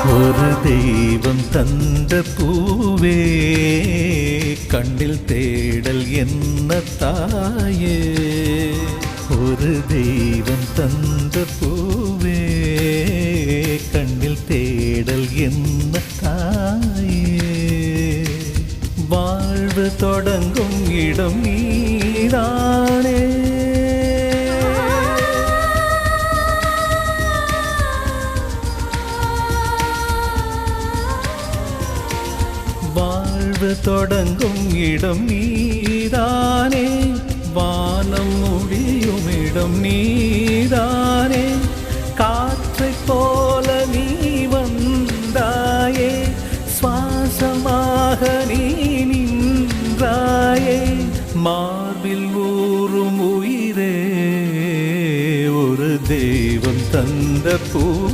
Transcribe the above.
ஒரு தெய்வம் தந்த பூவே கண்ணில் தேடல் என்ன தாயே. ஒரு தெய்வம் தந்த பூவே கண்ணில் தேடல் என்ன தாயே. வாழ்வு தொடங்கும் இடம் நீதானே. வாழ்வு தொடங்கும் இடம் நீதானே. வானம் முடியும் இடம் நீதானே. காற்றைப் போல நீ வந்தாயே. சுவாசமாக நீ நின்றாயே. மார்பில் ஊறும் உயிரே ஒரு தெய்வம் தந்த பூ